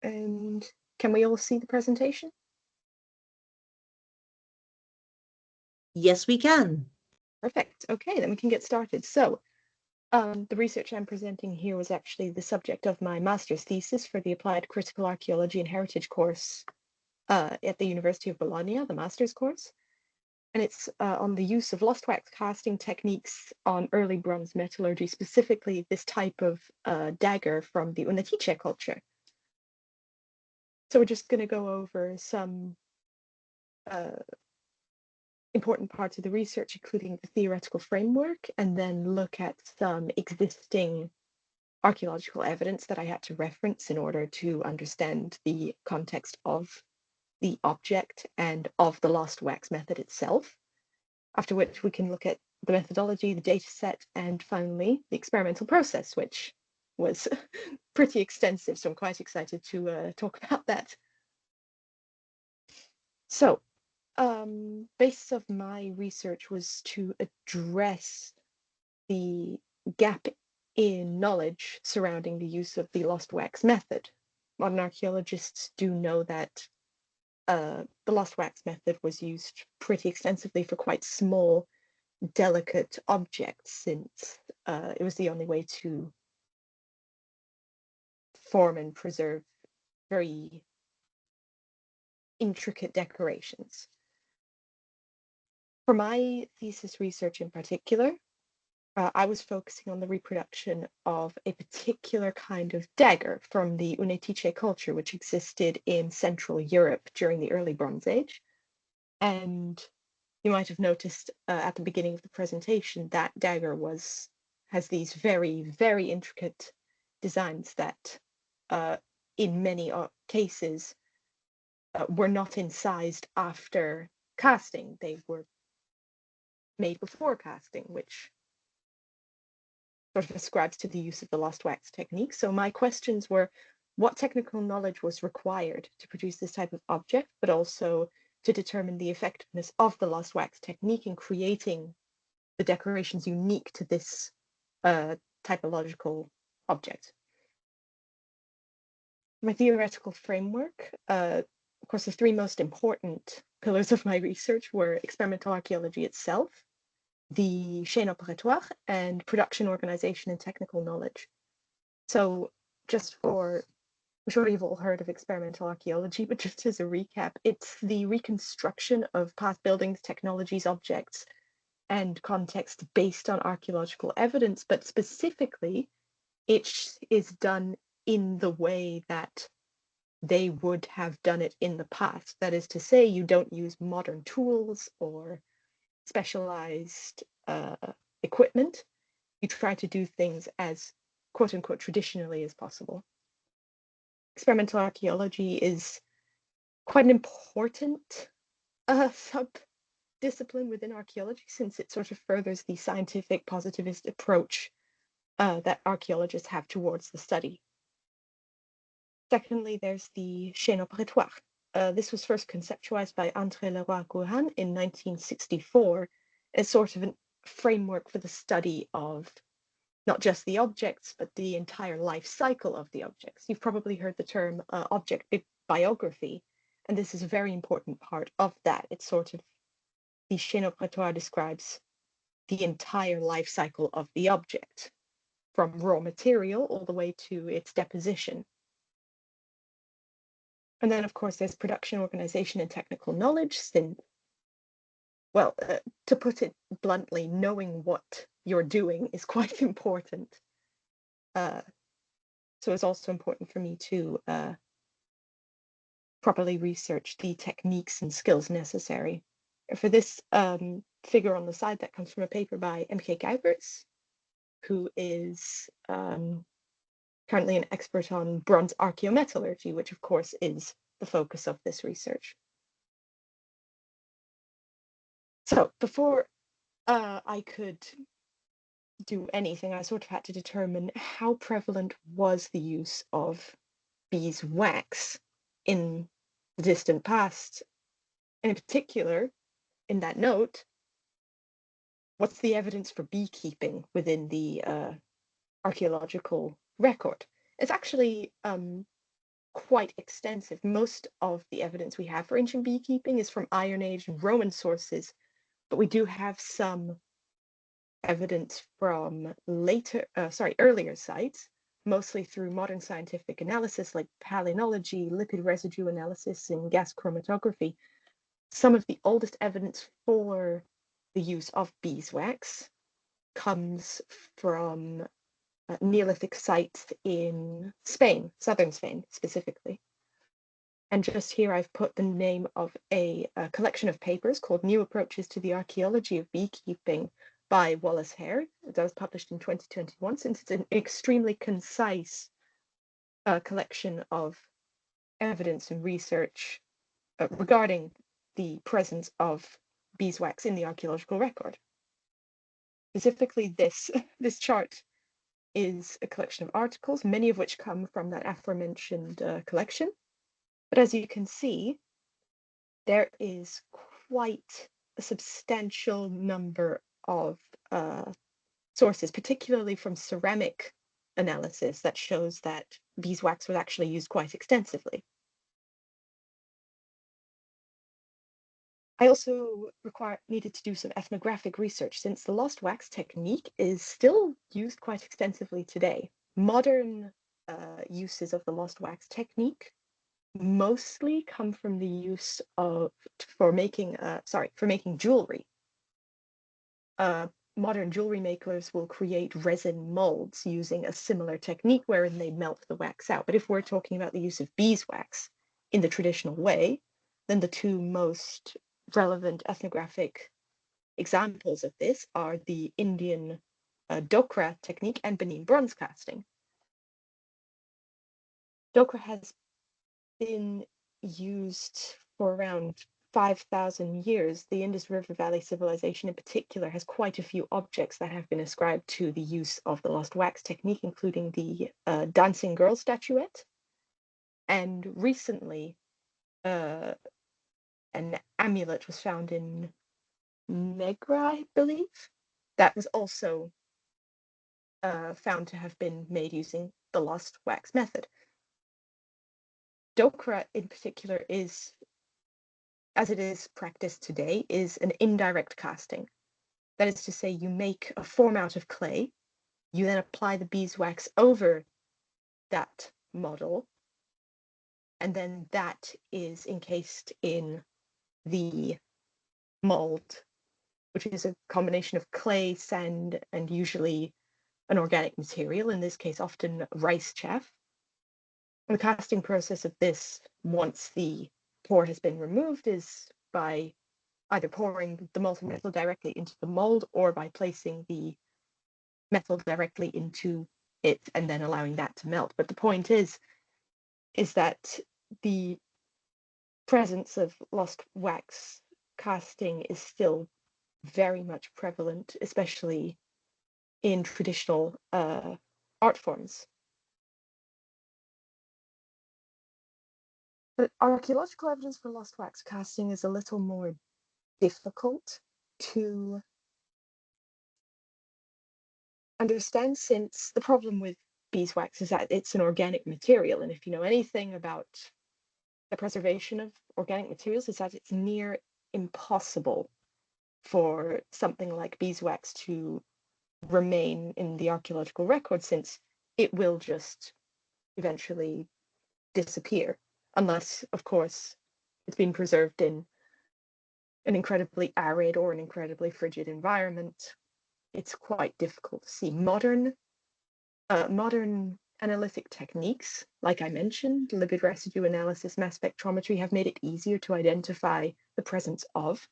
And can we all see the presentation? Yes, we can. Perfect. Okay, then we can get started. So, the research I'm presenting here was actually the subject of my master's thesis for the Applied Critical Archaeology and Heritage course at the University of Bologna, the master's course. And it's on the use of lost wax casting techniques on early bronze metallurgy, specifically this type of dagger from the Unetice culture. So we're just going to go over some important parts of the research, including the theoretical framework, and then look at some existing archaeological evidence that I had to reference in order to understand the context of the object and of the lost wax method itself. After which we can look at the methodology, the data set, and finally the experimental process, which was pretty extensive. So I'm quite excited to talk about that. So, basis of my research was to address the gap in knowledge surrounding the use of the lost wax method. Modern archaeologists do know that the lost wax method was used pretty extensively for quite small, delicate objects, since it was the only way to form and preserve very intricate decorations. For my thesis research in particular, I was focusing on the reproduction of a particular kind of dagger from the Unetice culture, which existed in Central Europe during the early Bronze Age. And you might have noticed at the beginning of the presentation that dagger has these very, very intricate designs that in many cases were not incised after casting. They were made before casting, which sort of ascribes to the use of the lost wax technique. So my questions were, what technical knowledge was required to produce this type of object, but also to determine the effectiveness of the lost wax technique in creating the decorations unique to this typological object. My theoretical framework, of course, the three most important pillars of my research were experimental archaeology itself, the chaîne opératoire, and production organization and technical knowledge. So just for, I'm sure you've all heard of experimental archaeology, but just as a recap, it's the reconstruction of past buildings, technologies, objects, and context based on archaeological evidence, but specifically, it is done in the way that they would have done it in the past. That is to say, you don't use modern tools or specialized equipment. You try to do things as quote unquote traditionally as possible. Experimental archaeology is quite an important sub-discipline within archaeology, since it sort of furthers the scientific positivist approach that archaeologists have towards the study. Secondly, there's the chaîne opératoire. This was first conceptualized by André Leroy-Gourhan in 1964 as sort of a framework for the study of not just the objects, but the entire life cycle of the objects. You've probably heard the term object biography, and this is a very important part of that. It's sort of, the chaîne opératoire describes the entire life cycle of the object, from raw material all the way to its deposition. And then, of course, there's production, organization, and technical knowledge, since, well, to put it bluntly, knowing what you're doing is quite important. So it's also important for me to properly research the techniques and skills necessary. For this figure on the side, that comes from a paper by M.K. Kuipers, who is currently an expert on bronze archaeometallurgy, which of course is the focus of this research. So before I could do anything, I sort of had to determine how prevalent was the use of beeswax in the distant past. And in particular, in that note, what's the evidence for beekeeping within the archaeological record? It's actually quite extensive. Most of the evidence we have for ancient beekeeping is from Iron Age and Roman sources, but we do have some evidence from earlier sites, mostly through modern scientific analysis like palynology, lipid residue analysis, and gas chromatography. Some of the oldest evidence for the use of beeswax comes from Neolithic sites in Spain, southern Spain specifically. And just here I've put the name of a collection of papers called New Approaches to the Archaeology of Beekeeping by Wallace Hare. That was published in 2021, since it's an extremely concise collection of evidence and research regarding the presence of beeswax in the archaeological record. Specifically, this chart is a collection of articles, many of which come from that aforementioned collection. But as you can see, there is quite a substantial number of sources, particularly from ceramic analysis, that shows that beeswax was actually used quite extensively. I also needed to do some ethnographic research, since the lost wax technique is still used quite extensively today. Modern uses of the lost wax technique mostly come from the use of for making jewelry. Modern jewelry makers will create resin molds using a similar technique wherein they melt the wax out. But if we're talking about the use of beeswax in the traditional way, then the two most relevant ethnographic examples of this are the Indian dokra technique and Benin bronze casting. Dokra has been used for around 5,000 years. The Indus River Valley civilization in particular has quite a few objects that have been ascribed to the use of the lost wax technique, including the dancing girl statuette. And recently, an amulet was found in Negra, I believe, that was also found to have been made using the lost wax method. Dokra in particular is, as it is practiced today, is an indirect casting. That is to say, you make a form out of clay, you then apply the beeswax over that model, and then that is encased in the mold, which is a combination of clay, sand, and usually an organic material, in this case often rice chaff. And the casting process of this, once the pore has been removed, is by either pouring the molten metal directly into the mold or by placing the metal directly into it and then allowing that to melt. But the point is that the presence of lost wax casting is still very much prevalent, especially in traditional art forms. But archaeological evidence for lost wax casting is a little more difficult to understand, since the problem with beeswax is that it's an organic material, and if you know anything about the preservation of organic materials, is that it's near impossible for something like beeswax to remain in the archaeological record, since it will just eventually disappear, unless, of course, it's been preserved in an incredibly arid or an incredibly frigid environment. It's quite difficult to see. Modern analytic techniques, like I mentioned, lipid residue analysis, mass spectrometry, have made it easier to identify the presence of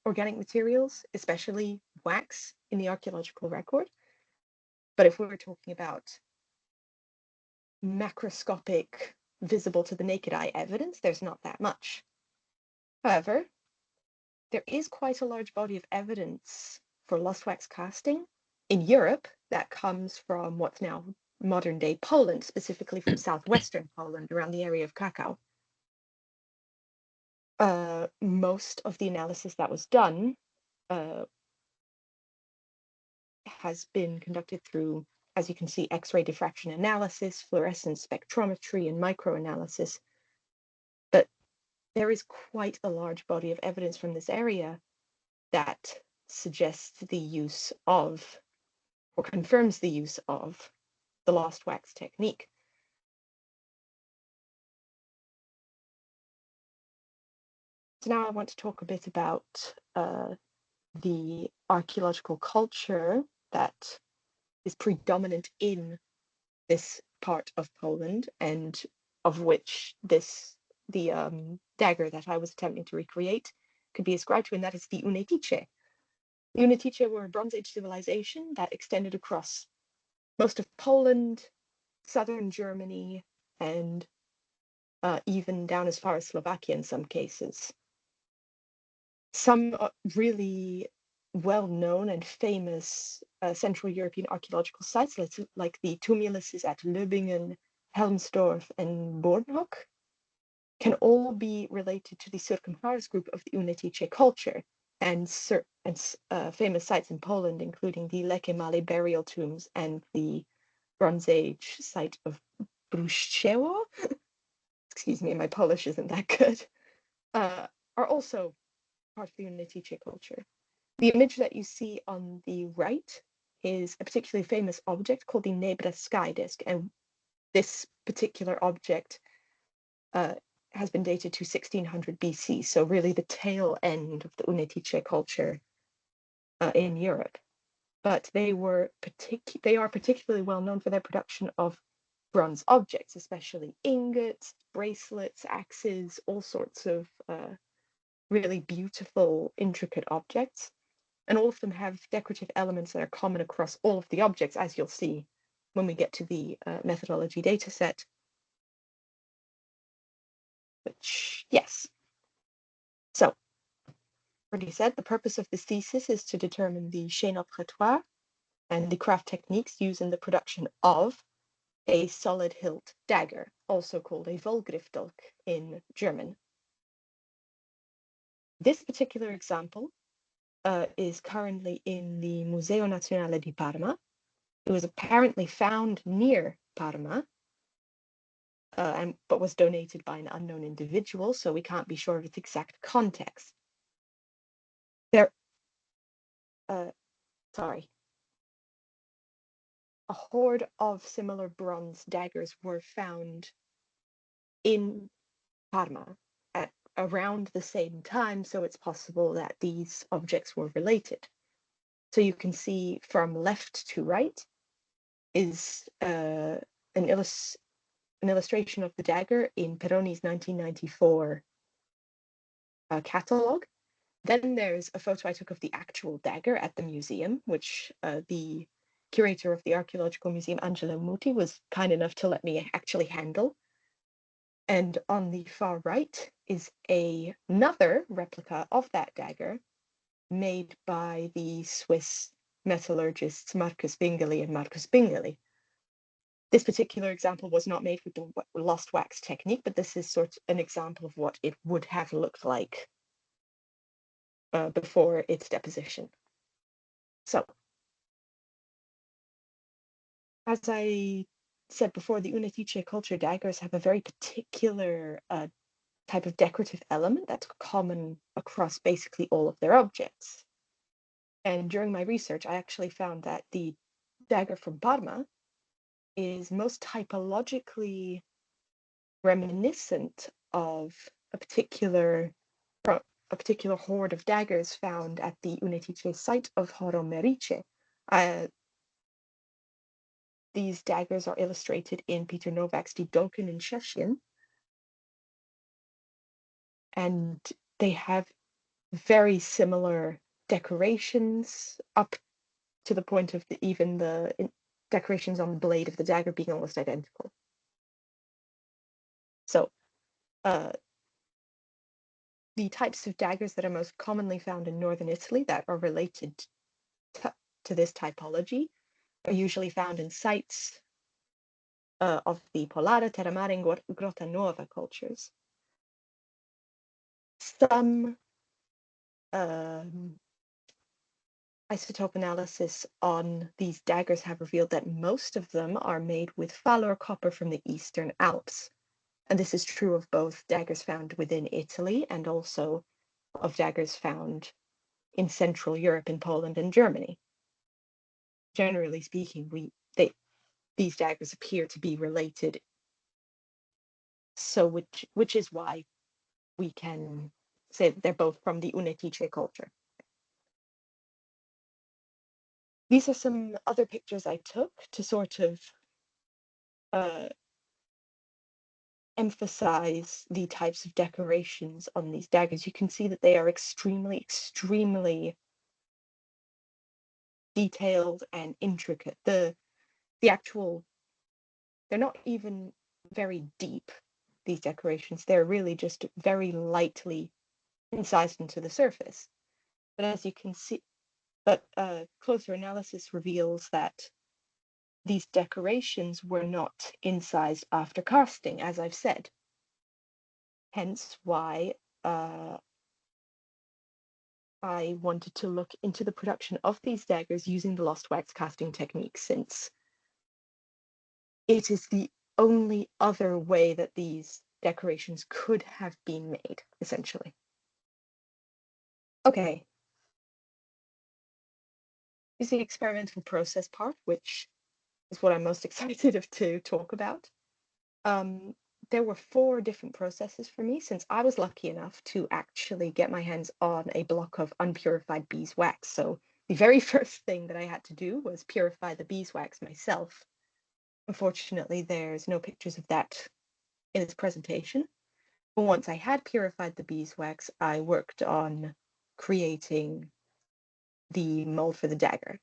organic materials, especially wax, in the archaeological record. But if we were talking about macroscopic, visible to the naked eye evidence, there's not that much. However, there is quite a large body of evidence for lost wax casting in Europe that comes from what's now modern day Poland, specifically from southwestern Poland, around the area of Krakow. Most of the analysis that was done has been conducted through as you can see, X-ray diffraction analysis, fluorescence spectrometry, and microanalysis. But there is quite a large body of evidence from this area that suggests the use of, or confirms the use of, the lost wax technique. So now I want to talk a bit about the archaeological culture that is predominant in this part of Poland, and of which the dagger that I was attempting to recreate could be ascribed to, and that is the Unetice. The Unetice were a Bronze Age civilization that extended across most of Poland, southern Germany, and even down as far as Slovakia in some cases. Some really well-known and famous Central European archaeological sites, like the tumuluses at Löbingen, Helmsdorf, and Bornhoek, can all be related to the Circumhares group of the Unetice culture, and famous sites in Poland, including the Lechemale burial tombs and the Bronze Age site of Bruszczewo, excuse me, my Polish isn't that good, are also part of the Unetice culture. The image that you see on the right is a particularly famous object called the Nebra sky disk, and this particular object has been dated to 1600 BC, so really the tail end of the Unetice culture in Europe. But they are particularly well known for their production of bronze objects, especially ingots, bracelets, axes, all sorts of really beautiful, intricate objects. And all of them have decorative elements that are common across all of the objects, as you'll see when we get to the methodology dataset. Which, yes. So, already said, the purpose of this thesis is to determine the chaîne opératoire and the craft techniques used in the production of a solid hilt dagger, also called a Vollgriffdolch in German. This particular example is currently in the Museo Nazionale di Parma. It was apparently found near Parma, but was donated by an unknown individual, so we can't be sure of its exact context. A hoard of similar bronze daggers were found in Parma at around the same time, so it's possible that these objects were related. So you can see from left to right is an illustration of the dagger in Peroni's 1994 catalog. Then there's a photo I took of the actual dagger at the museum, which the curator of the Archaeological Museum, Angelo Muti, was kind enough to let me actually handle. And on the far right is another replica of that dagger made by the Swiss metallurgists Marcus Bingeli and Marcus Bingeli. This particular example was not made with the lost wax technique, but this is sort of an example of what it would have looked like before its deposition. So, as I said before, the Unetice culture daggers have a very particular type of decorative element that's common across basically all of their objects. And during my research, I actually found that the dagger from Parma is most typologically reminiscent of a particular hoard of daggers found at the Unetice site of Horomerice. These daggers are illustrated in Peter Novak's Die Dolken in Tschechien, and they have very similar decorations up to the point of even the decorations on the blade of the dagger being almost identical. So the types of daggers that are most commonly found in northern Italy that are related to this typology are usually found in sites of the Polare, Terramare, and Grotta Nuova cultures. Some isotope analysis on these daggers have revealed that most of them are made with Fallor copper from the Eastern Alps. And this is true of both daggers found within Italy and also of daggers found in Central Europe, in Poland and Germany. Generally speaking, these daggers appear to be related, so which is why we can say that they're both from the Unetice culture. These are some other pictures I took to sort of emphasize the types of decorations on these daggers. You can see that they are extremely, extremely detailed and intricate. The actual, they're not even very deep, these decorations. They're really just very lightly incised into the surface. But as you can see, closer analysis reveals that these decorations were not incised after casting, as I've said. Hence why I wanted to look into the production of these daggers using the lost wax casting technique, since it is the only other way that these decorations could have been made, essentially. Okay. Is the experimental process part, which is what I'm most excited to talk about. There were 4 different processes for me, since I was lucky enough to actually get my hands on a block of unpurified beeswax. So the very first thing that I had to do was purify the beeswax myself. Unfortunately, there's no pictures of that in this presentation. But once I had purified the beeswax, I worked on creating the mold for the dagger.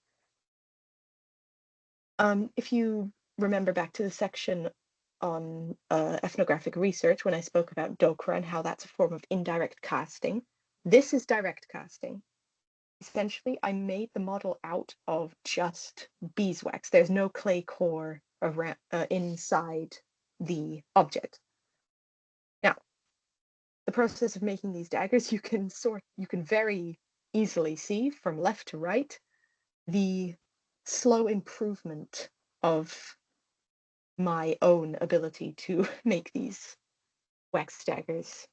If you remember back to the section on ethnographic research when I spoke about dokra and how that's a form of indirect casting, this is direct casting. Essentially, I made the model out of just beeswax. There's no clay core around, inside the object. Now, the process of making these daggers, you can very easily see from left to right the slow improvement of my own ability to make these wax daggers.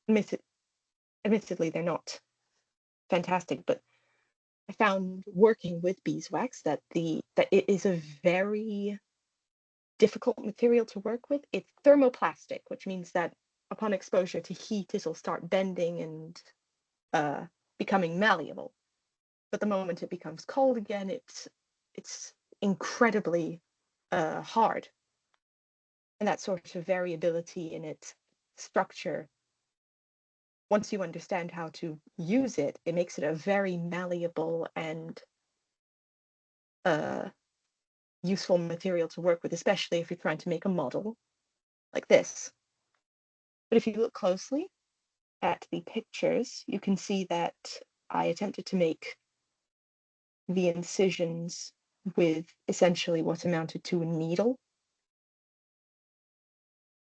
Admittedly, they're not fantastic, but I found working with beeswax that it is a very difficult material to work with. It's thermoplastic, which means that upon exposure to heat, it'll start bending and becoming malleable. But the moment it becomes cold again, it's incredibly hard. And that sort of variability in its structure, once you understand how to use it, it makes it a very malleable and useful material to work with, especially if you're trying to make a model like this. But if you look closely at the pictures, you can see that I attempted to make the incisions with essentially what amounted to a needle.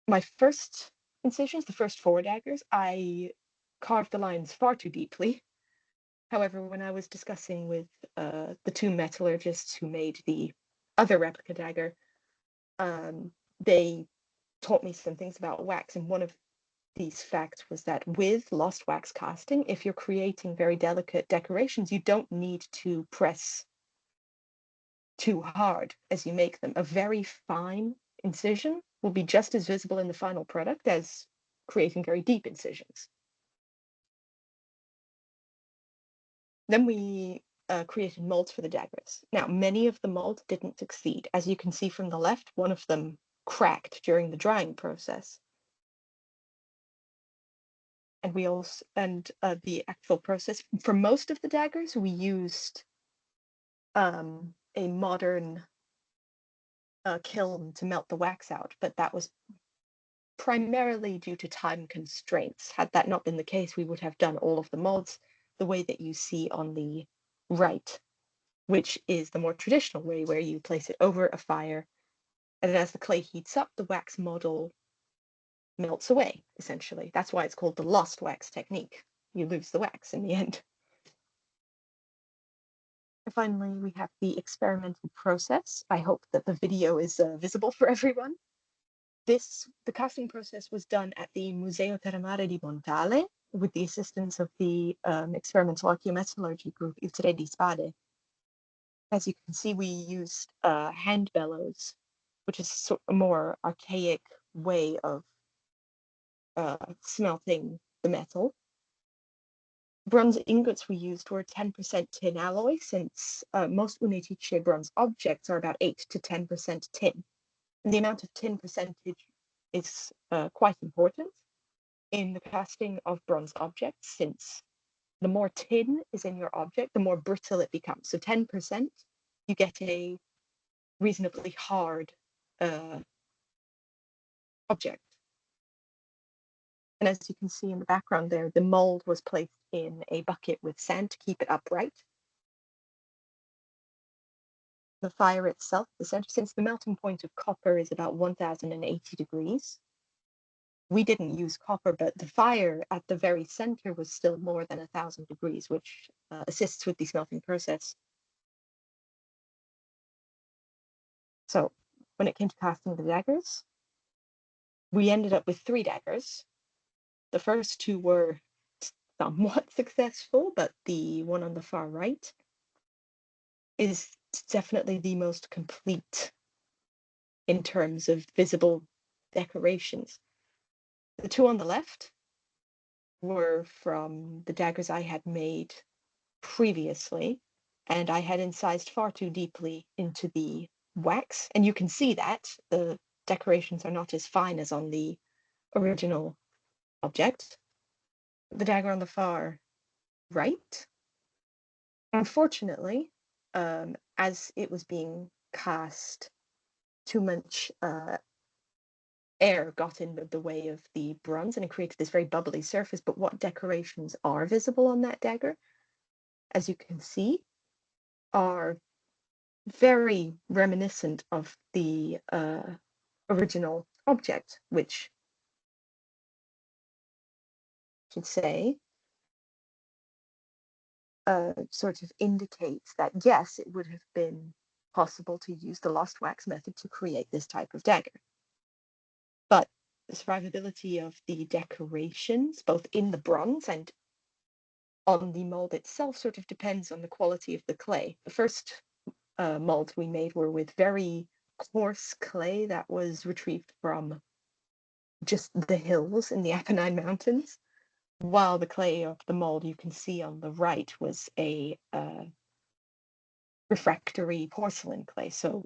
My first incisions, the first 4 daggers, I carved the lines far too deeply. However, when I was discussing with the 2 metallurgists who made the other replica dagger, they taught me some things about wax, and one of these facts was that with lost wax casting, if you're creating very delicate decorations, you don't need to press too hard as you make them. A very fine incision will be just as visible in the final product as creating very deep incisions. Then we created molds for the daggers. Now, many of the molds didn't succeed. As you can see from the left, one of them cracked during the drying process. And the actual process for most of the daggers, we used a modern kiln to melt the wax out, but that was primarily due to time constraints. Had that not been the case, we would have done all of the molds the way that you see on the right, which is the more traditional way, where you place it over a fire, and as the clay heats up, the wax model melts away, essentially. That's why it's called the lost wax technique. You lose the wax in the end. And finally, we have the experimental process. I hope that the video is visible for everyone. The casting process was done at the Museo Terramare di Montale with the assistance of the experimental archaeometallurgy group Il Tre di Spade. As you can see, we used hand bellows, which is a more archaic way of smelting the metal. Bronze ingots we used were 10% tin alloy, since most Unetice bronze objects are about 8 to 10% tin. And the amount of tin percentage is quite important in the casting of bronze objects, since the more tin is in your object, the more brittle it becomes. So 10%, you get a reasonably hard object. And as you can see in the background there, the mold was placed in a bucket with sand to keep it upright. The fire itself, the center, since the melting point of copper is about 1080 degrees, we didn't use copper, but the fire at the very center was still more than 1000 degrees, which assists with the smelting process. So when it came to casting the daggers, we ended up with 3 daggers. The first 2 were somewhat successful, but the one on the far right is definitely the most complete in terms of visible decorations. The 2 on the left were from the daggers I had made previously, and I had incised far too deeply into the wax, and you can see that the decorations are not as fine as on the original object. The dagger on the far right, unfortunately, as it was being cast, too much air got in the way of the bronze, and it created this very bubbly surface. But what decorations are visible on that dagger, as you can see, are very reminiscent of the original object, which I should say sort of indicates that yes, it would have been possible to use the lost wax method to create this type of dagger. But the survivability of the decorations, both in the bronze and on the mold itself, sort of depends on the quality of the clay. The first molds we made were with very coarse clay that was retrieved from just the hills in the Apennine Mountains, while the clay of the mold you can see on the right was a refractory porcelain clay. So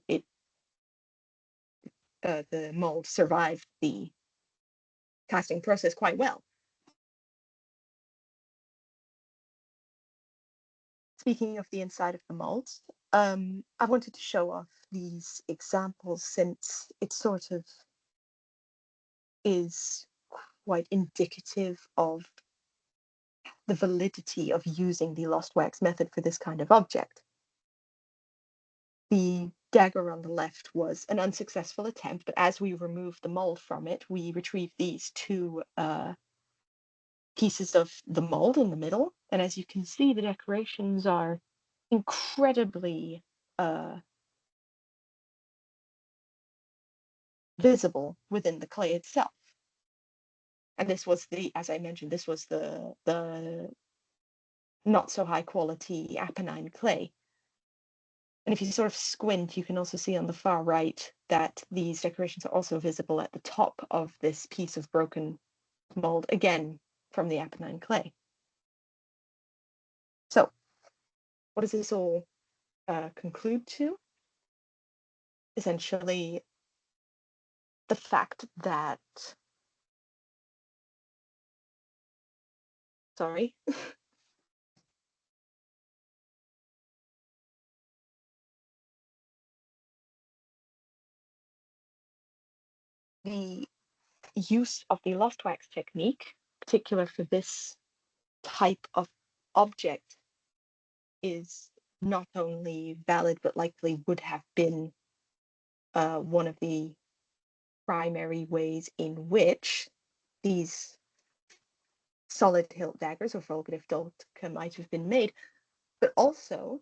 the mold survived the casting process quite well. Speaking of the inside of the molds, I wanted to show off these examples since it sort of is quite indicative of the validity of using the lost wax method for this kind of object. The dagger on the left was an unsuccessful attempt, but as we removed the mold from it, we retrieved these 2 pieces of the mold in the middle. And as you can see, the decorations are incredibly visible within the clay itself. And this was as I mentioned, this was the not so high quality Apennine clay. And if you sort of squint, you can also see on the far right that these decorations are also visible at the top of this piece of broken mold, again from the Apennine clay. So what does this all conclude to? Essentially, the fact that, sorry, the use of the lost wax technique, particular for this type of object, is not only valid, but likely would have been one of the primary ways in which these solid hilt daggers or Volgriff Dolka might have been made, but also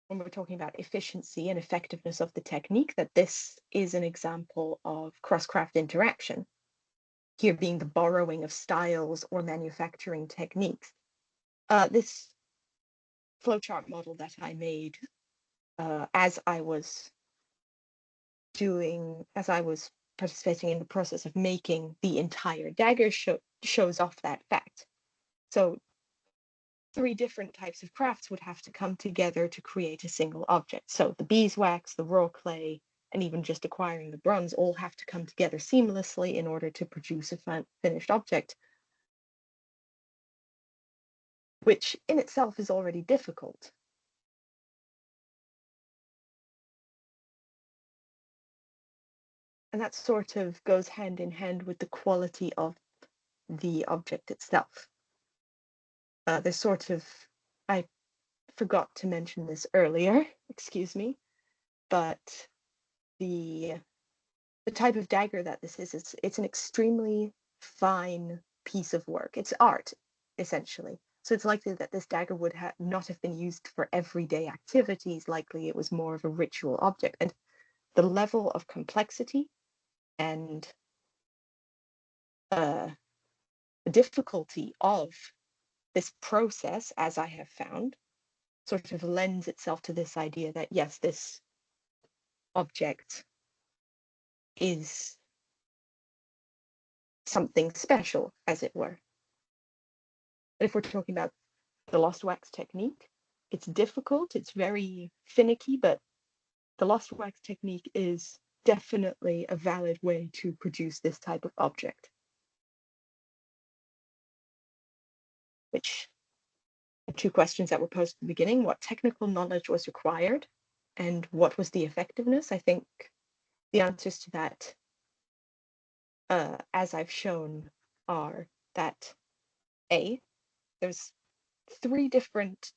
when we're talking about efficiency and effectiveness of the technique, that this is an example of cross-craft interaction, here being the borrowing of styles or manufacturing techniques. This flowchart model that I made as I was participating in the process of making the entire dagger shows off that fact. So 3 different types of crafts would have to come together to create a single object. So the beeswax, the raw clay, and even just acquiring the bronze all have to come together seamlessly in order to produce a finished object, which in itself is already difficult. And that sort of goes hand in hand with the quality of the object itself. There's sort of, I forgot to mention this earlier, excuse me, but the type of dagger that this is, it's an extremely fine piece of work. It's art, essentially. So it's likely that this dagger would not have been used for everyday activities. Likely it was more of a ritual object. And the level of complexity and the difficulty of this process, as I have found, sort of lends itself to this idea that, yes, this object is something special, as it were. But if we're talking about the lost wax technique, it's difficult, it's very finicky, but the lost wax technique is definitely a valid way to produce this type of object. Which, 2 questions that were posed at the beginning: what technical knowledge was required and what was the effectiveness? I think the answers to that, as I've shown, are that A, there's 3 different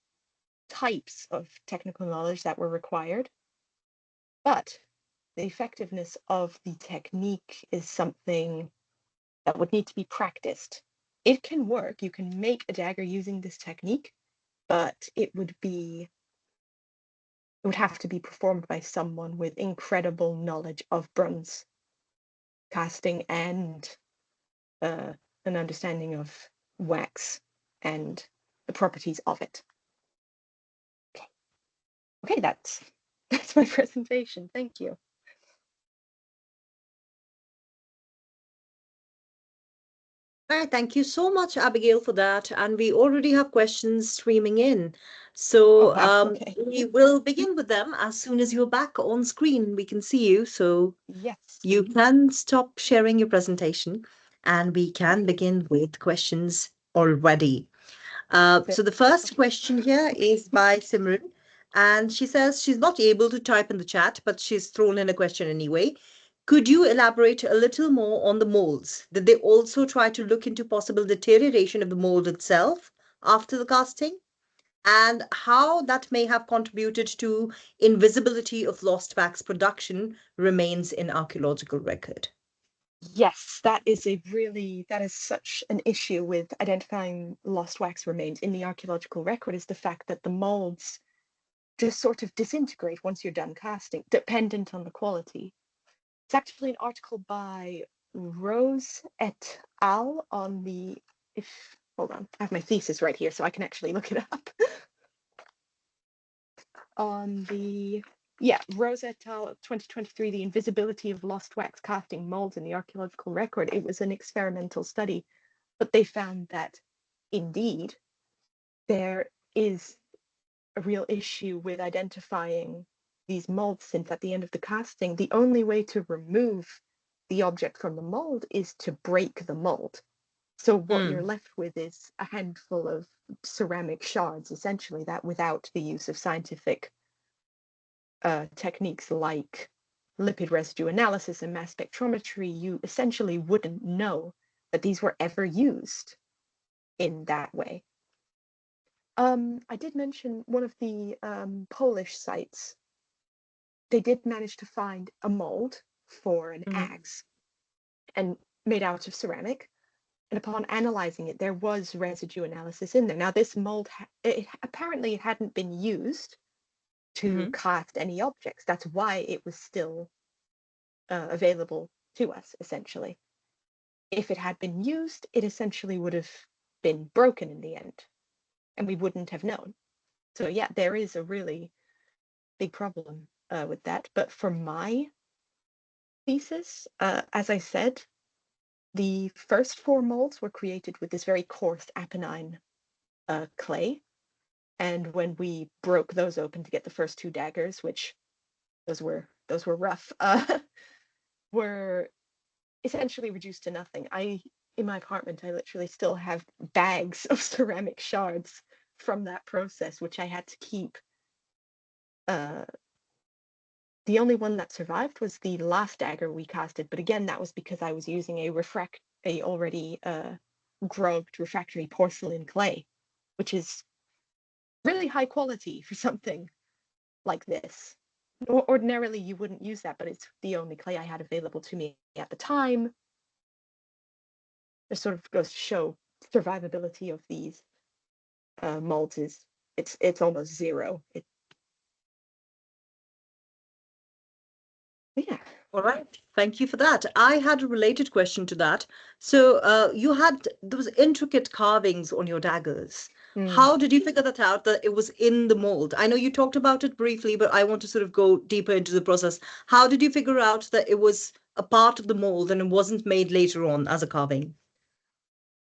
types of technical knowledge that were required, but the effectiveness of the technique is something that would need to be practiced. It can work, you can make a dagger using this technique, but it would have to be performed by someone with incredible knowledge of bronze casting and an understanding of wax and the properties of it. Okay, that's my presentation. Thank you. All right, thank you so much, Abigail, for that. And we already have questions streaming in. Oh So wow, okay. we will begin with them as soon as you're back on screen. We can see you. So Yes. you can stop sharing your presentation and we can begin with questions already. So the first question here is by Simran, and she says she's not able to type in the chat, but she's thrown in a question anyway. Could you elaborate a little more on the molds? Did they also try to look into possible deterioration of the mold itself after the casting? And how that may have contributed to invisibility of lost wax production remains in archaeological record. Yes, that is such an issue with identifying lost wax remains in the archaeological record, is the fact that the molds just sort of disintegrate once you're done casting, dependent on the quality. It's actually an article by Rose et al. On the, hold on, I have my thesis right here so I can actually look it up. On the, yeah, Rose et al. 2023, The Invisibility of Lost Wax Casting Molds in the Archaeological Record. It was an experimental study, but they found that indeed there is a real issue with identifying these molds, since at the end of the casting, the only way to remove the object from the mold is to break the mold. So what you're left with is a handful of ceramic shards, essentially, that without the use of scientific techniques like lipid residue analysis and mass spectrometry, you essentially wouldn't know that these were ever used in that way. I did mention one of the Polish sites. They did manage to find a mold for an axe and made out of ceramic. And upon analyzing it, there was residue analysis in there. Now, this mold, apparently it hadn't been used to cast any objects. That's why it was still available to us, essentially. If it had been used, it essentially would have been broken in the end, and we wouldn't have known. So yeah, there is a really big problem with that. But for my thesis, as I said, the first 4 molds were created with this very coarse Apennine clay. And when we broke those open to get the first 2 daggers, which those were rough, were essentially reduced to nothing. In my apartment, I literally still have bags of ceramic shards from that process, which I had to keep. The only one that survived was the last dagger we casted, but again, that was because I was using a already grogged refractory porcelain clay, which is really high quality for something like this. Ordinarily, you wouldn't use that, but it's the only clay I had available to me at the time. It sort of goes to show survivability of these molds is it's almost zero. Yeah. All right. Thank you for that. I had a related question to that. So you had those intricate carvings on your daggers. Mm. How did you figure that out that it was in the mold? I know you talked about it briefly, but I want to sort of go deeper into the process. How did you figure out that it was a part of the mold and it wasn't made later on as a carving?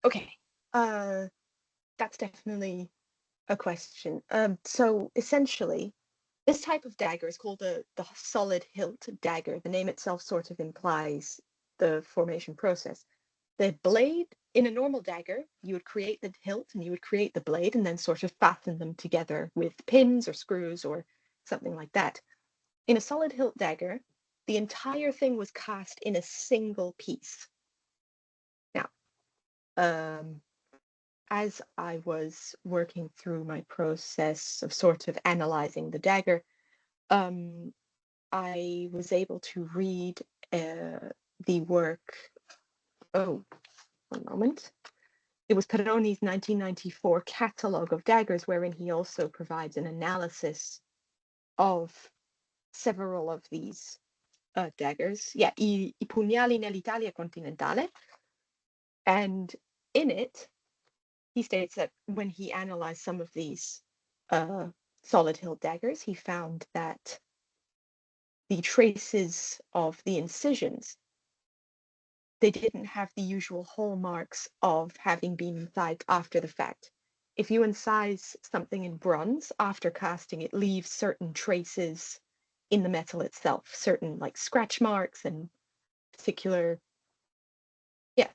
Okay. That's definitely a question. So essentially, this type of dagger is called the solid hilt dagger. The name itself sort of implies the formation process. The blade in a normal dagger, you would create the hilt and you would create the blade and then sort of fasten them together with pins or screws or something like that. In a solid hilt dagger, the entire thing was cast in a single piece. Now, as I was working through my process of sort of analyzing the dagger, I was able to read the work. Oh, one moment. It was Peroni's 1994 catalogue of daggers, wherein he also provides an analysis of several of these daggers. Yeah, I pugnali nell'Italia continentale. And in it, he states that when he analyzed some of these solid hilt daggers, he found that the traces of the incisions, they didn't have the usual hallmarks of having been incised after the fact. If you incise something in bronze after casting, it leaves certain traces in the metal itself, certain like scratch marks and particular, yeah,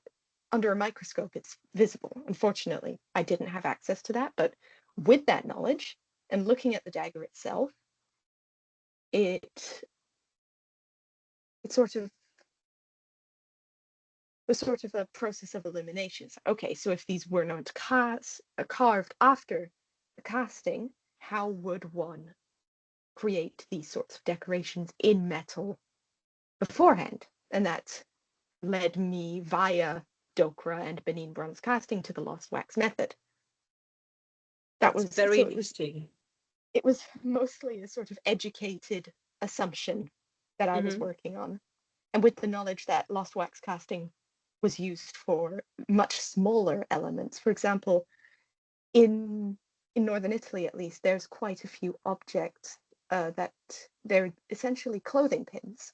under a microscope, it's visible. Unfortunately, I didn't have access to that, but with that knowledge and looking at the dagger itself, it sort of was sort of a process of elimination. So, okay, so if these were not carved after the casting, how would one create these sorts of decorations in metal beforehand? And that led me via Dokra and Benin bronze casting to the lost wax method. That That's was very so interesting. it was mostly a sort of educated assumption that I was working on. And with the knowledge that lost wax casting was used for much smaller elements. For example, in northern Italy, at least, there's quite a few objects that they're essentially clothing pins,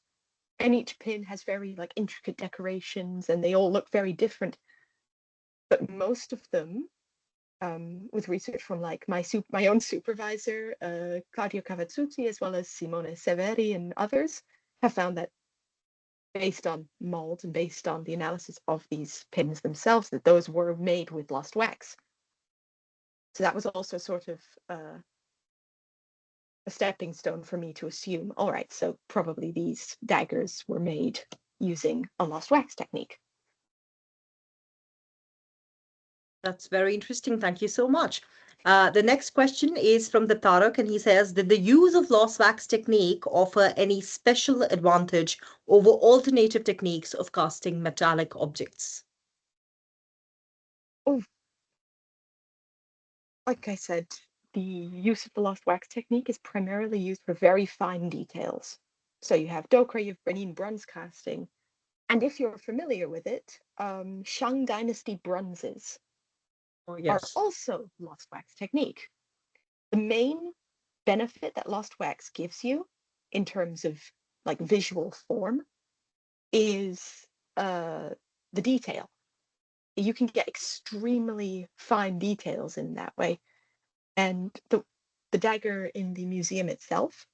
and each pin has very like intricate decorations, and they all look very different. But most of them, with research from like my own supervisor, Claudio Cavazzuzzi, as well as Simone Severi and others, have found that based on molds and based on the analysis of these pins themselves, that those were made with lost wax. So that was also sort of a stepping stone for me to assume, all right, so probably these daggers were made using a lost wax technique. That's very interesting. Thank you so much. The next question is from the Tarak, and he says, did the use of lost wax technique offer any special advantage over alternative techniques of casting metallic objects? Oh, like I said the use of the lost wax technique is primarily used for very fine details. So you have Dokra, you have Benin bronze casting, and if you're familiar with it, Shang Dynasty bronzes Oh, are yes. also lost wax technique. The main benefit that lost wax gives you in terms of like visual form is the detail. You can get extremely fine details in that way. And the dagger in the museum itself,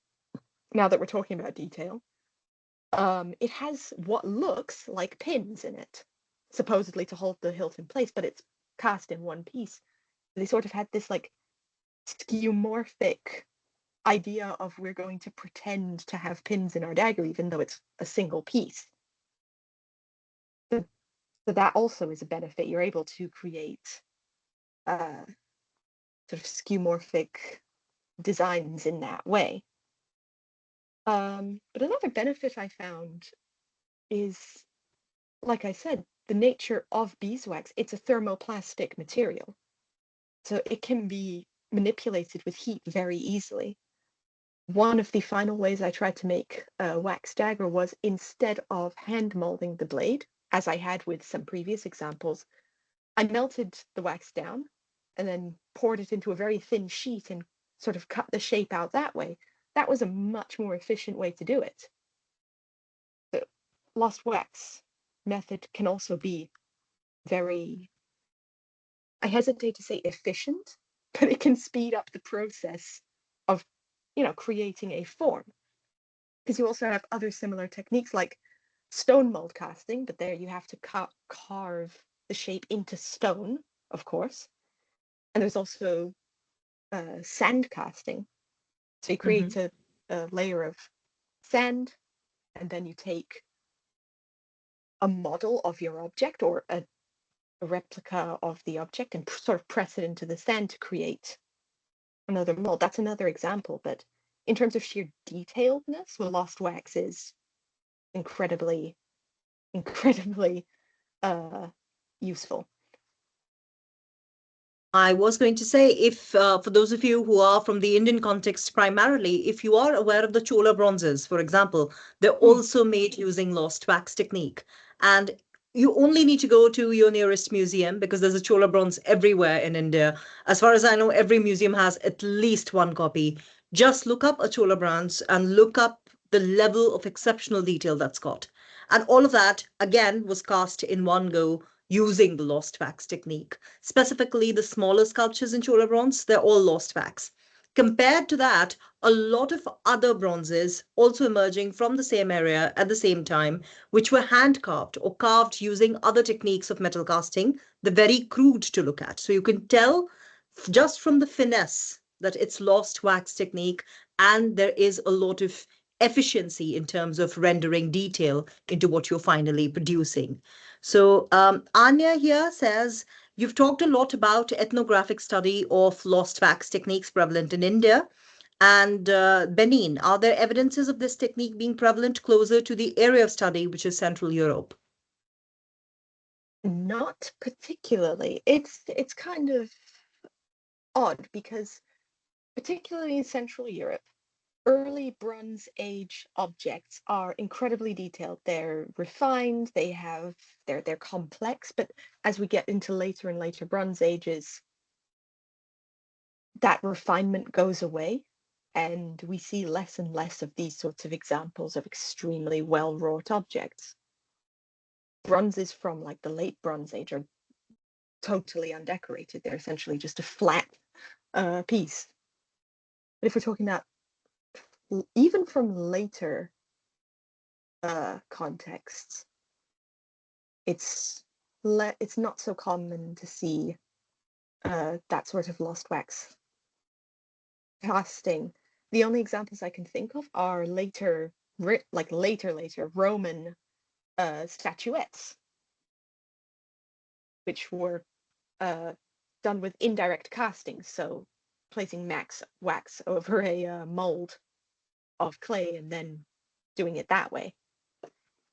now that we're talking about detail, it has what looks like pins in it, supposedly to hold the hilt in place, but it's cast in one piece. They sort of had this like skeuomorphic idea of we're going to pretend to have pins in our dagger, even though it's a single piece. So, so that also is a benefit. You're able to create sort of skeuomorphic designs in that way. But another benefit I found is, like I said, the nature of beeswax. It's a thermoplastic material, so it can be manipulated with heat very easily. One of the final ways I tried to make a wax dagger was, instead of hand molding the blade, as I had with some previous examples, I melted the wax down and then poured it into a very thin sheet and sort of cut the shape out that way. That was a much more efficient way to do it. The lost wax method can also be very, I hesitate to say efficient, but it can speed up the process of, creating a form. Because you also have other similar techniques like stone mold casting, but there you have to carve the shape into stone, of course. And there's also sand casting. So you Hmm. create a layer of sand, and then you take a model of your object or a replica of the object and sort of press it into the sand to create another mold. That's another example, but in terms of sheer detailedness, well, lost wax is incredibly, incredibly uh, useful. I was going to say, if for those of you who are from the Indian context primarily, if you are aware of the Chola bronzes, for example, they're Mm. also made using lost wax technique. And you only need to go to your nearest museum because there's a Chola bronze everywhere in India. As far as I know, every museum has at least one copy. Just look up a Chola bronze and look up the level of exceptional detail that's got. And all of that, again, was cast in one go using the lost wax technique. Specifically, the smaller sculptures in Chola bronze, they're all lost wax. Compared to that, a lot of other bronzes also emerging from the same area at the same time, which were hand carved or carved using other techniques of metal casting, they're very crude to look at. So you can tell just from the finesse that it's lost wax technique, and there is a lot of efficiency in terms of rendering detail into what you're finally producing. So Anya here says, you've talked a lot about ethnographic study of lost wax techniques prevalent in India and Benin. Are there evidences of this technique being prevalent closer to the area of study, which is Central Europe? Not particularly. It's kind of odd because, particularly in Central Europe, early Bronze Age objects are incredibly detailed. They're refined, they're complex, but as we get into later and later Bronze Ages, that refinement goes away, and we see less and less of these sorts of examples of extremely well-wrought objects. Bronzes from like the late Bronze Age are totally undecorated. They're essentially just a flat piece. But if we're talking about even from later contexts, it's it's not so common to see that sort of lost wax casting. The only examples I can think of are later Roman statuettes, which were uh, done with indirect casting, so placing max wax over a mold of clay and then doing it that way,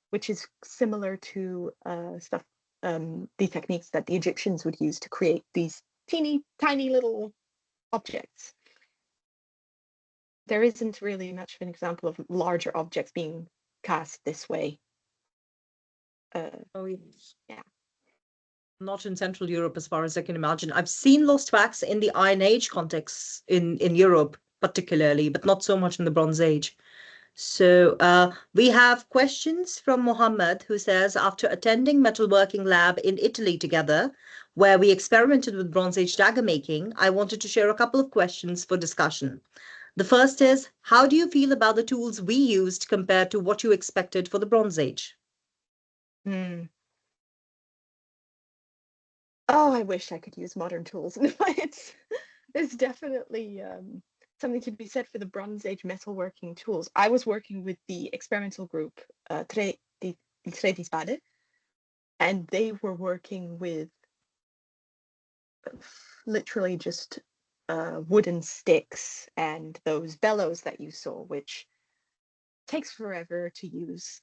which is similar to the techniques that the Egyptians would use to create these teeny tiny little objects. there isn't really much of an example of larger objects being cast this way. Oh, yes. Yeah. Not in Central Europe, as far as I can imagine. I've seen lost wax in the Iron Age context in Europe, particularly, but not so much in the Bronze Age. So we have questions from Mohammed, who says, after attending metalworking lab in Italy together, where we experimented with Bronze Age dagger making, I wanted to share a couple of questions for discussion. The first is, how do you feel about the tools we used compared to what you expected for the Bronze Age? Mm. Oh, I wish I could use modern tools. No, there's definitely something to be said for the Bronze Age metalworking tools. I was working with the experimental group, Tre di Spade, and they were working with literally just wooden sticks and those bellows that you saw, which takes forever to use.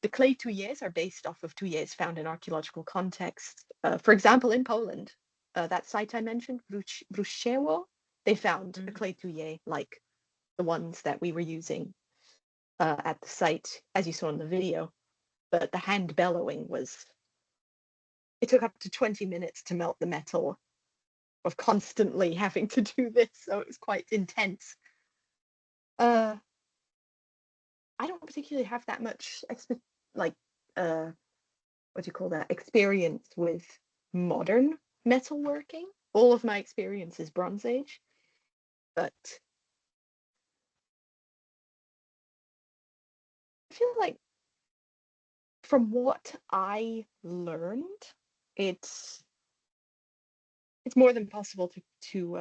The clay tuyers are based off of tuyers found in archaeological contexts. For example, in Poland, that site I mentioned, Bruszewo, they found a clay tuyer like the ones that we were using at the site, as you saw in the video. But the hand bellowing it took up to 20 minutes to melt the metal of constantly having to do this, so it was quite intense. I don't particularly have that much like what do you call that, experience with modern metalworking. All of my experience is Bronze Age, but I feel like from what I learned, it's more than possible to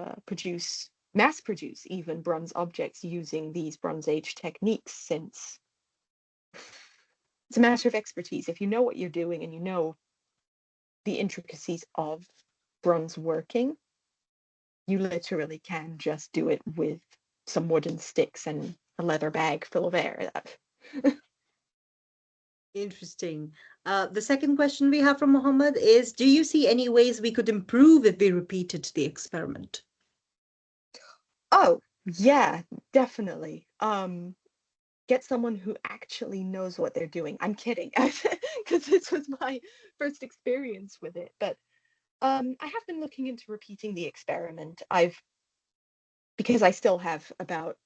mass produce even bronze objects using these Bronze Age techniques, since it's a matter of expertise. If you know what you're doing and you know the intricacies of bronze working, you literally can just do it with some wooden sticks and a leather bag full of air. Interesting. The second question we have from Mohammed is, do you see any ways we could improve if we repeated the experiment? Oh, yeah, definitely. Get someone who actually knows what they're doing. I'm kidding, because this was my first experience with it. But I have been looking into repeating the experiment. Because I still have about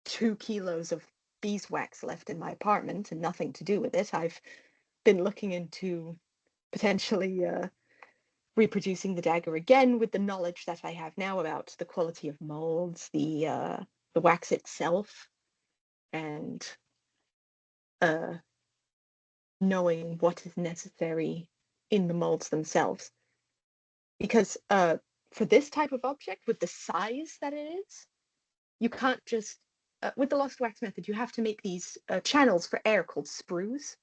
2 kilos of beeswax left in my apartment and nothing to do with it. I've been looking into potentially reproducing the dagger again with the knowledge that I have now about the quality of molds, the wax itself, and uh, knowing what is necessary in the molds themselves. Because for this type of object, with the size that it is, you can't just with the lost wax method, you have to make these channels for air called sprues.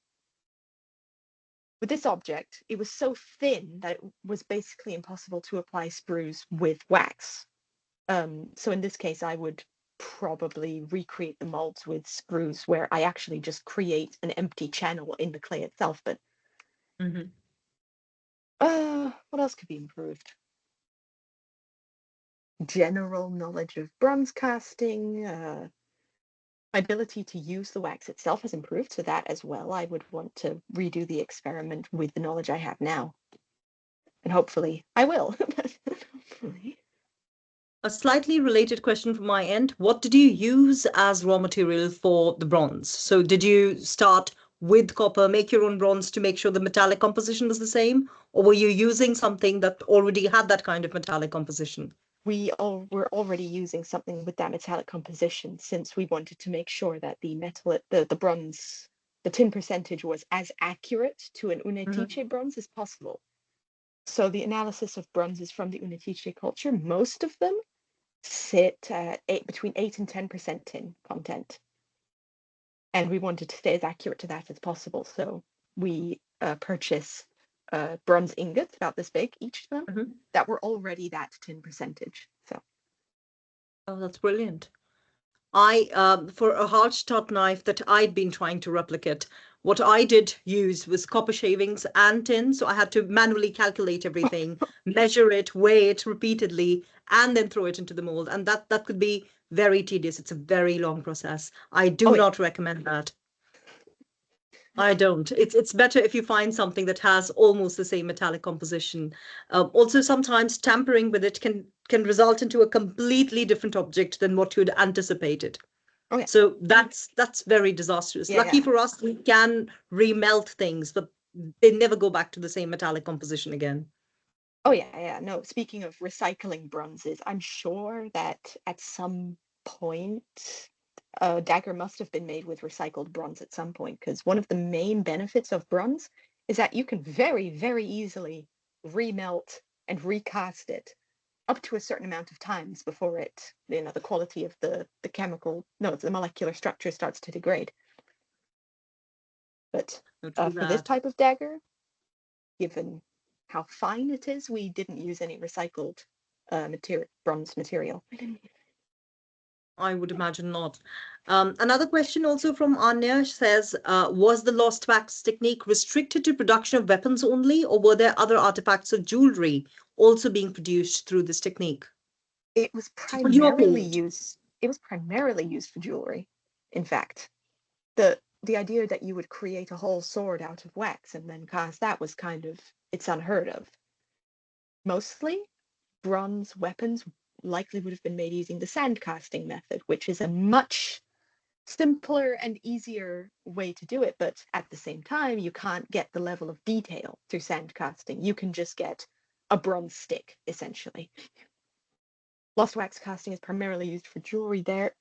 With this object, it was so thin that it was basically impossible to apply sprues with wax. So in this case, I would probably recreate the molds with sprues where I actually just create an empty channel in the clay itself. But what else could be improved? General knowledge of bronze casting. My ability to use the wax itself has improved, so that as well, I would want to redo the experiment with the knowledge I have now. And hopefully I will. Hopefully. A slightly related question from my end. What did you use as raw material for the bronze? So did you start with copper, make your own bronze to make sure the metallic composition was the same? Or were you using something that already had that kind of metallic composition? We all were already using something with that metallic composition, since we wanted to make sure that the metal, the bronze, the tin percentage was as accurate to an Unetice bronze as possible. So the analysis of bronzes from the Unetice culture, most of them sit at between 8 and 10% tin content. And we wanted to stay as accurate to that as possible. So we purchased bronze ingots about this big, each of them, that were already that tin percentage. So. Oh, that's brilliant. For a hard start knife that I'd been trying to replicate, what I did use was copper shavings and tin. So I had to manually calculate everything, measure it, weigh it repeatedly, and then throw it into the mold. And that could be very tedious. It's a very long process. I Oh do yeah. not recommend that. I don't. It's better if you find something that has almost the same metallic composition. Also, sometimes tampering with it can result into a completely different object than what you'd anticipated. Oh yeah. So that's very disastrous. Yeah, Lucky yeah. for us, we can remelt things, but they never go back to the same metallic composition again. Oh yeah, yeah. No, speaking of recycling bronzes, I'm sure that at some point a dagger must have been made with recycled bronze at some point, because one of the main benefits of bronze is that you can very, very easily remelt and recast it up to a certain amount of times before it, the quality of the chemical, no, the molecular structure starts to degrade. But No, true for this that. type of dagger, given how fine it is, we didn't use any recycled bronze material. I would imagine not. Another question also from Anya says, was the lost wax technique restricted to production of weapons only, or were there other artifacts or jewelry also being produced through this technique? It was For your primarily period. used. It was primarily used for jewelry. In fact, the idea that you would create a whole sword out of wax and then cast that was kind of, it's unheard of. Mostly, bronze weapons likely would have been made using the sand casting method, which is a much simpler and easier way to do it, but at the same time, you can't get the level of detail through sand casting. You can just get a bronze stick, essentially. Lost wax casting is primarily used for jewelry there.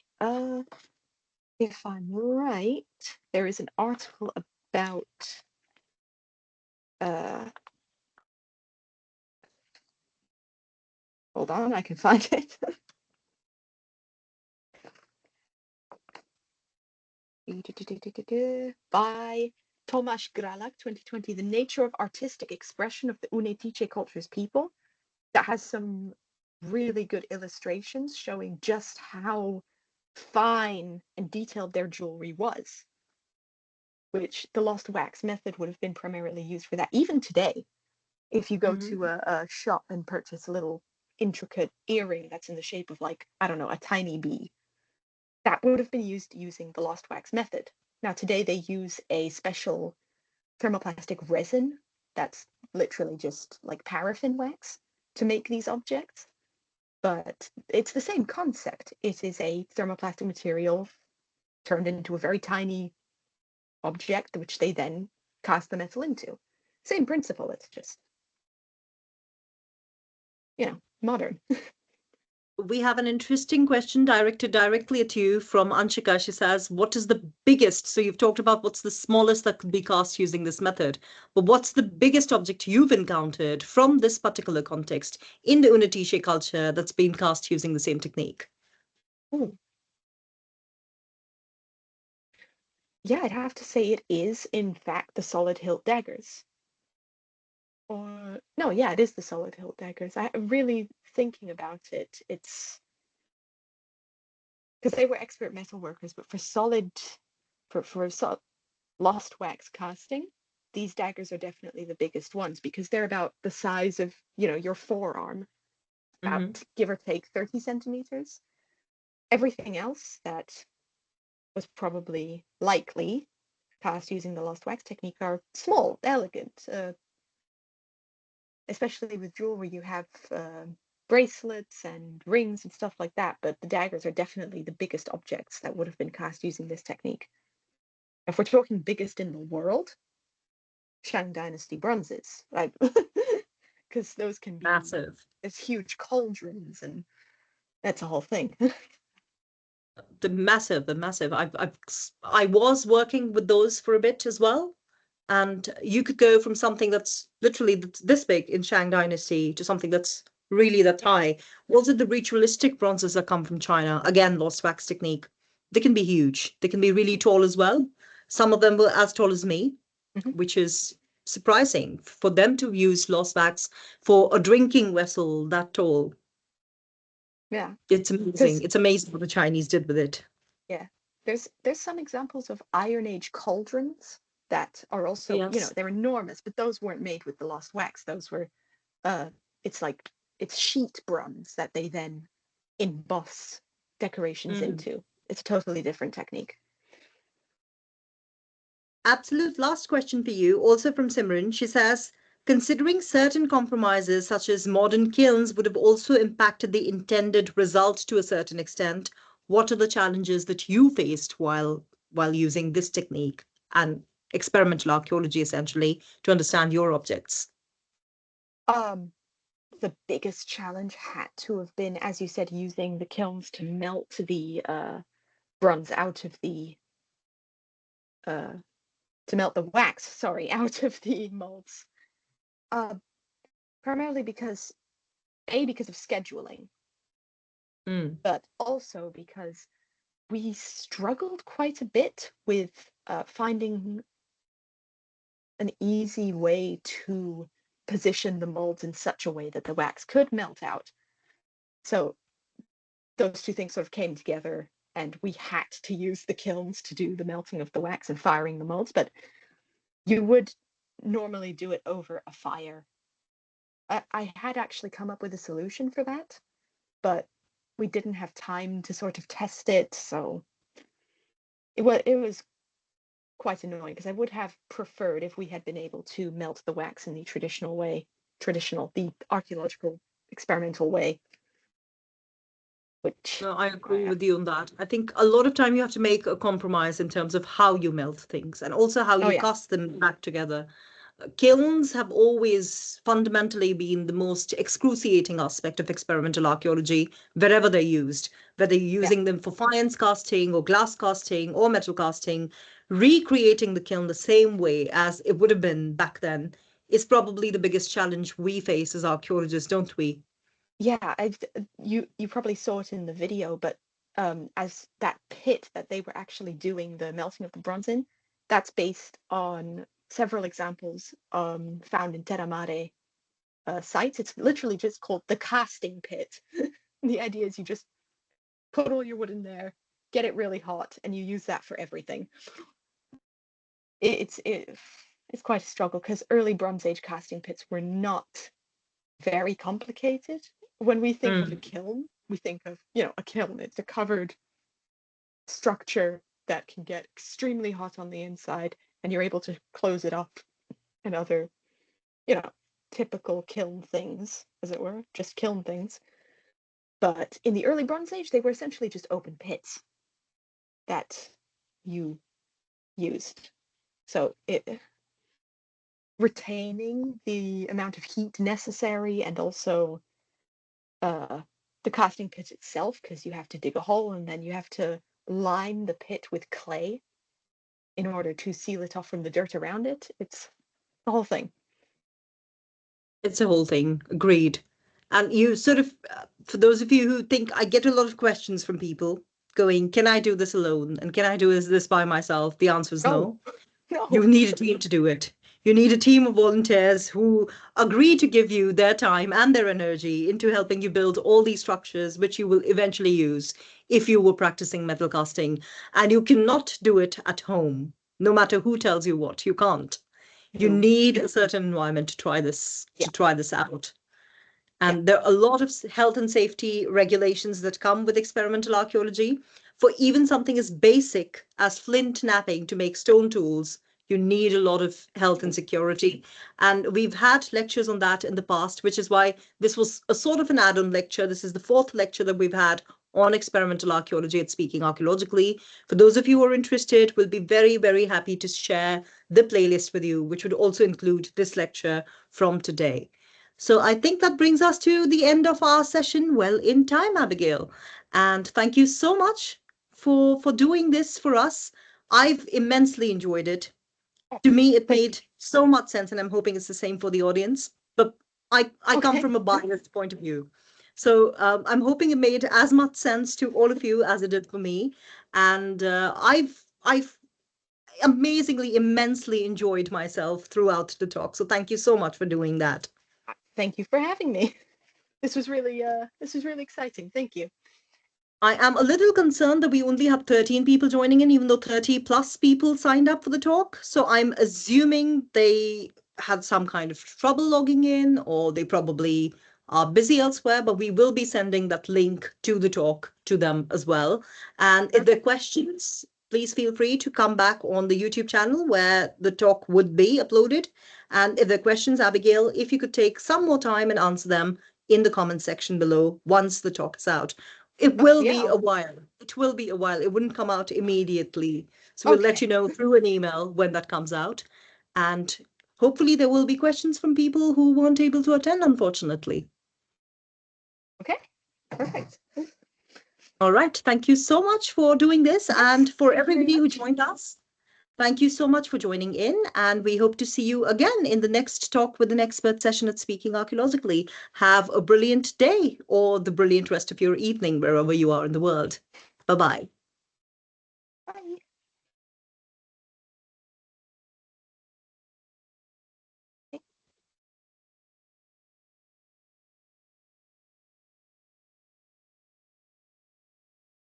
If I'm right, there is an article about uh hold on, I can find it. By Tomasz Gralak, 2020, The Nature of Artistic Expression of the Unetice Culture's People, that has some really good illustrations showing just how fine and detailed their jewelry was, which the lost wax method would have been primarily used for that. Even today, if you go to Mhm. a shop and purchase a little intricate earring that's in the shape of, like, I don't know, a tiny bee, that would have been used using the lost wax method. Now, today they use a special thermoplastic resin that's literally just like paraffin wax to make these objects, but it's the same concept. It is a thermoplastic material turned into a very tiny object, which they then cast the metal into. Same principle, it's just, modern. We have an interesting question directed directly at you from Anshika. She says, what is the biggest? So you've talked about what's the smallest that could be cast using this method, but what's the biggest object you've encountered from this particular context in the Unetiche culture that's been cast using the same technique? Ooh. Yeah, I'd have to say it is, in fact, the solid hilt daggers. Or, no, yeah, it is the solid hilt daggers. I'm really thinking about it. It's because they were expert metal workers, but for lost wax casting, these daggers are definitely the biggest ones because they're about the size of, your forearm, about Hmm. give or take 30 centimeters. Everything else that was probably likely cast using the lost wax technique are small, elegant. Especially with jewelry, you have bracelets and rings and stuff like that, but the daggers are definitely the biggest objects that would have been cast using this technique. If we're talking biggest in the world, Shang Dynasty bronzes, right? Because those can be Massive. as huge cauldrons, and that's a whole thing. The massive. I was working with those for a bit as well. And you could go from something that's literally this big in Shang Dynasty to something that's really that Yeah. high. Also, the ritualistic bronzes that come from China, again, lost wax technique, they can be huge. They can be really tall as well. Some of them were as tall as me, Mm-hmm. which is surprising for them to use lost wax for a drinking vessel that tall. Yeah, It's amazing. because It's amazing what the Chinese did with it. yeah, there's some examples of Iron Age cauldrons that are also, Yes. they're enormous, but those weren't made with the lost wax. Those were uh it's like it's sheet bronze that they then emboss decorations into. It's a totally different technique. Absolute last question for you, also from Simran. She says, considering certain compromises, such as modern kilns, would have also impacted the intended result to a certain extent, what are the challenges that you faced while using this technique and experimental archaeology, essentially, to understand your objects? The biggest challenge had to have been, as you said, using the kilns to melt the bronze out of the to melt the wax, sorry, out of the molds. Uh, Primarily because because of scheduling, but also because we struggled quite a bit with finding an easy way to position the molds in such a way that the wax could melt out. So those two things sort of came together, and we had to use the kilns to do the melting of the wax and firing the molds. But you would normally do it over a fire. I had actually come up with a solution for that, but we didn't have time to sort of test it, so it was quite annoying because I would have preferred if we had been able to melt the wax in the traditional way, the archaeological experimental way, which No, I agree with you on that. I think a lot of time you have to make a compromise in terms of how you melt things and also how oh you yeah, cast them back together. Kilns have always fundamentally been the most excruciating aspect of experimental archaeology, wherever they're used, whether you're yeah, using them for faience casting or glass casting or metal casting, recreating the kiln the same way as it would have been back then is probably the biggest challenge we face as archaeologists, don't we? yeah. You probably saw it in the video, but as that pit that they were actually doing the melting of the bronze in, that's based on several examples found in Terra Mare sites. It's literally just called the casting pit. The idea is you just put all your wood in there, get it really hot, and you use that for everything. It's quite a struggle because early Bronze Age casting pits were not very complicated. When we think of a Mm. kiln, we think of, a kiln. It's a covered structure that can get extremely hot on the inside, and you're able to close it up, and other, you know, typical kiln things, as it were, just kiln things. But in the early Bronze Age, they were essentially just open pits that you used. So retaining the amount of heat necessary, and also uh, the casting pit itself, because you have to dig a hole and then you have to line the pit with clay in order to seal it off from the dirt around it. It's the whole thing. It's a whole thing, agreed. And you sort of, for those of you who think, I get a lot of questions from people going, can I do this alone? And can I do this by myself? The answer is No, no. no. You need a team to do it. You need a team of volunteers who agree to give you their time and their energy into helping you build all these structures, which you will eventually use if you were practicing metal casting. And you cannot do it at home, no matter who tells you what. You can't. You No. need a certain environment to try this Yeah, out. yeah. And there are a lot of health and safety regulations that come with experimental archaeology. For even something as basic as flint knapping to make stone tools, you need a lot of health and security. And we've had lectures on that in the past, which is why this was a sort of an add-on lecture. This is the fourth lecture that we've had on experimental archaeology at Speaking Archaeologically. For those of you who are interested, we'll be very, very happy to share the playlist with you, which would also include this lecture from today. So I think that brings us to the end of our session well in time, Abigail. And thank you so much for doing this for us. I've immensely enjoyed it. Oh, To me, it thank you. made so much sense, and I'm hoping it's the same for the audience. But I come Okay. from a biased point of view. So I'm hoping it made as much sense to all of you as it did for me. And I've amazingly, immensely enjoyed myself throughout the talk. So thank you so much for doing that. Thank you for having me. This was really exciting. Thank you. I am a little concerned that we only have 13 people joining in, even though 30 plus people signed up for the talk. So I'm assuming they had some kind of trouble logging in, or they probably are busy elsewhere, but we will be sending that link to the talk to them as well. And if there are questions, please feel free to come back on the YouTube channel where the talk would be uploaded. And if there are questions, Abigail, if you could take some more time and answer them in the comment section below once the talk is out. It will be a while. It will be a while. It wouldn't come out immediately. So we'll let you know through an email when that comes out. And hopefully there will be questions from people who weren't able to attend, unfortunately. Okay, perfect. All right. Thank you so much for doing this. And for everybody who joined us, thank you so much for joining in. And we hope to see you again in the next Talk with an Expert session at Speaking Archaeologically. Have a brilliant day or the brilliant rest of your evening, wherever you are in the world. Bye-bye.